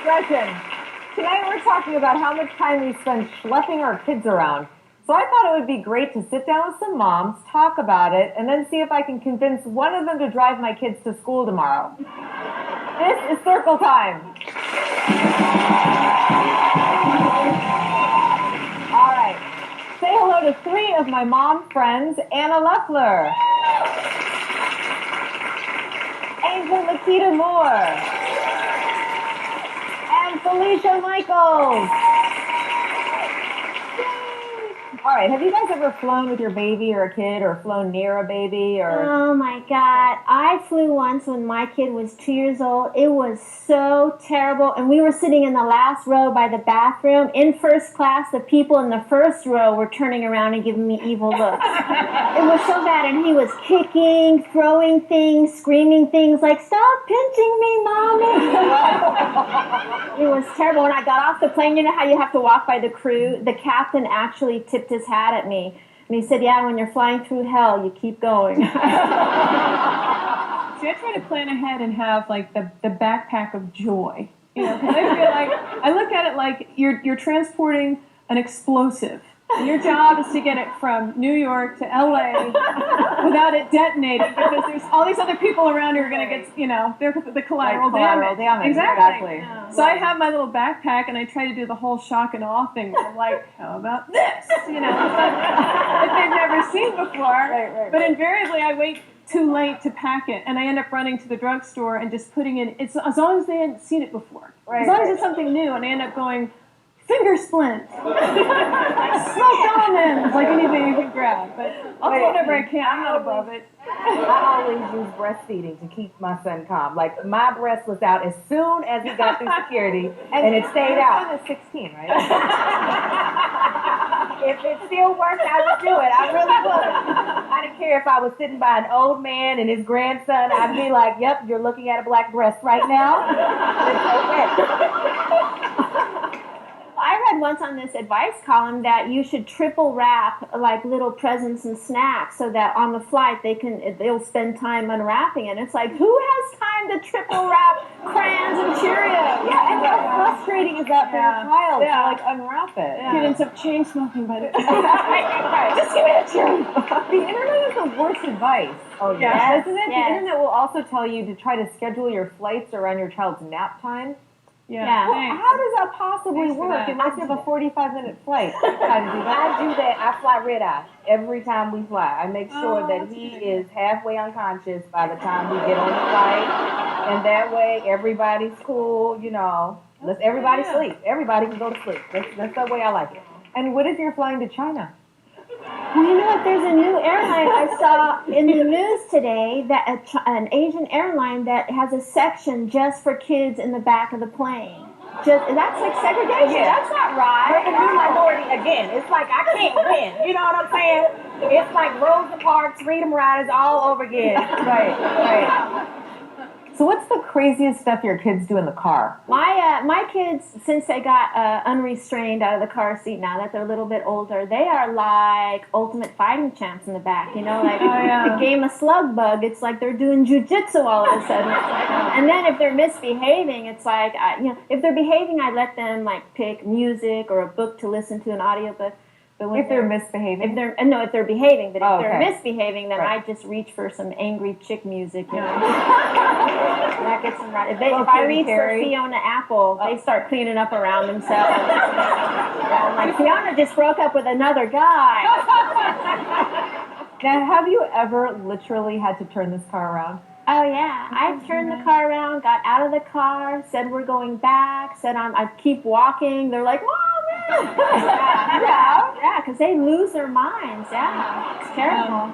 Discretion. Tonight we're talking about how much time we spend schlepping our kids around. So I thought it would be great to sit down with some moms, talk about it, and then see if I can convince one of them to drive my kids to school tomorrow. This is Circle Time. All right. Say hello to three of my mom friends: Anna Lefler, Angela Laketa Moore, and Felicia Michaels. All right, have you guys ever flown with your baby or a kid, or flown near a baby? Oh my God. I flew once when my kid was 2 years old. It was so terrible. And we were sitting in the last row by the bathroom. In first class, the people in the first row were turning around and giving me evil looks. It was so bad. And he was kicking, throwing things, screaming things like, "Stop pinching me, Mommy." It was terrible. When I got off the plane, you know how you have to walk by the crew? The captain actually tipped his hat at me. And he said, "Yeah, when you're flying through hell, you keep going." See, I try to plan ahead and have like the backpack of joy. You know, because I feel like I look at it like you're transporting an explosive. And your job is to get it from New York to LA without it detonating, because there's all these other people around who are going to get, you know, they're the collateral damage. Exactly. Yeah. So I have my little backpack, and I try to do the whole shock and awe thing. I'm like, how about this? You know, that they've never seen before. But invariably, I wait too late to pack it, and I end up running to the drugstore and just putting in. It's as long as they hadn't seen it before. As long as it's something new, and I end up going, finger splint, smoked almonds, like anything you can grab. But I'll do whatever I can. I'm not above it. I always use breastfeeding to keep my son calm. Like, my breast was out as soon as he got through security, and it stayed out. Your son is 16, right? If it still worked, I would do it. I really would. I didn't care if I was sitting by an old man and his grandson. I'd be like, "Yep, you're looking at a black breast right now. It's okay." I read once on this advice column that you should triple wrap like little presents and snacks so that on the flight they'll spend time unwrapping it. It's like, who has time to triple wrap crayons and Cheerios? Yeah, and how frustrating is that for your child to like unwrap it? Kid ends up chain smoking by the time. Just give me a Cheerio. The internet is the worst advice. Oh yeah, isn't it? Yes. The internet will also tell you to try to schedule your flights around your child's nap time. Yeah. Well, how does that possibly work unless you have a 45-minute flight? I do that. I fly red eye every time we fly. I make sure that he is halfway unconscious by the time we get on the flight, and that way everybody's cool. You know, let everybody sleep. Everybody can go to sleep. That's the way I like it. And what if you're flying to China? Well, you know what? There's a new airline I saw in the news today, that an Asian airline that has a section just for kids in the back of the plane. That's like segregation. Yeah. That's not right. We're the new minority again. It's like, I can't win. You know what I'm saying? It's like Rosa Parks, Freedom Riders all over again. Right. So what's the craziest stuff your kids do in the car? My kids, since they got unrestrained out of the car seat, now that they're a little bit older, they are like ultimate fighting champs in the back. You know, like a game of slug bug. It's like they're doing jujitsu all of a sudden. And then if they're misbehaving, it's like if they're behaving, I let them like pick music or a book to listen to, an audiobook. But if they're misbehaving? If they're behaving. But if they're misbehaving, then I just reach for some angry chick music. You know? That gets them right. If I reach for Fiona Apple, they start cleaning up around themselves. I'm like, Fiona just broke up with another guy. Now, have you ever literally had to turn this car around? Oh, yeah. I've turned the car around, got out of the car, said we're going back, said I keep walking. They're like, Mommy! Yeah, because they lose their minds. Yeah, it's terrible.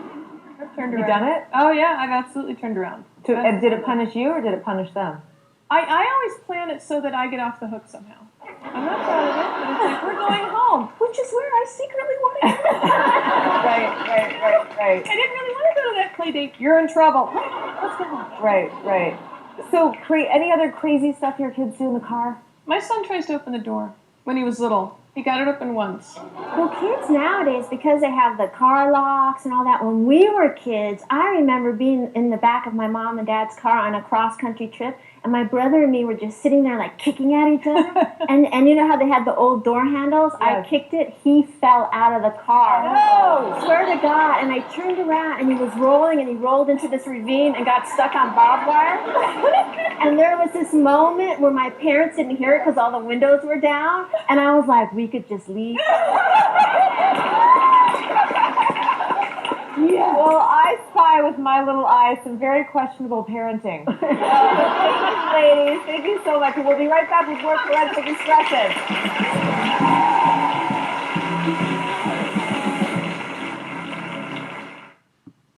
I've turned You around. done it? Oh, yeah, I've absolutely turned around. And did it punish you or did it punish them? I always plan it so that I get off the hook somehow. I'm not proud of it, but it's like, we're going home, which is where I secretly want to go. Right. I didn't really want to go to that play date. You're in trouble. Let's go home. Right. So, any other crazy stuff your kids do in the car? My son tries to open the door when he was little. He got it open once. Well, kids nowadays, because they have the car locks and all that, when we were kids, I remember being in the back of my mom and dad's car on a cross-country trip, and my brother and me were just sitting there like kicking at each other. and you know how they had the old door handles? Yes. I kicked it. He fell out of the car. No! Swear to God. And I turned around, and he was rolling, and he rolled into this ravine and got stuck on barbed wire. And there was this moment where my parents didn't hear it because all the windows were down, and I was like, we could just leave. Yeah. Well, I spy with my little eyes some very questionable parenting. Thank you, ladies. Thank you so much. We'll be right back with more Parental Discretion.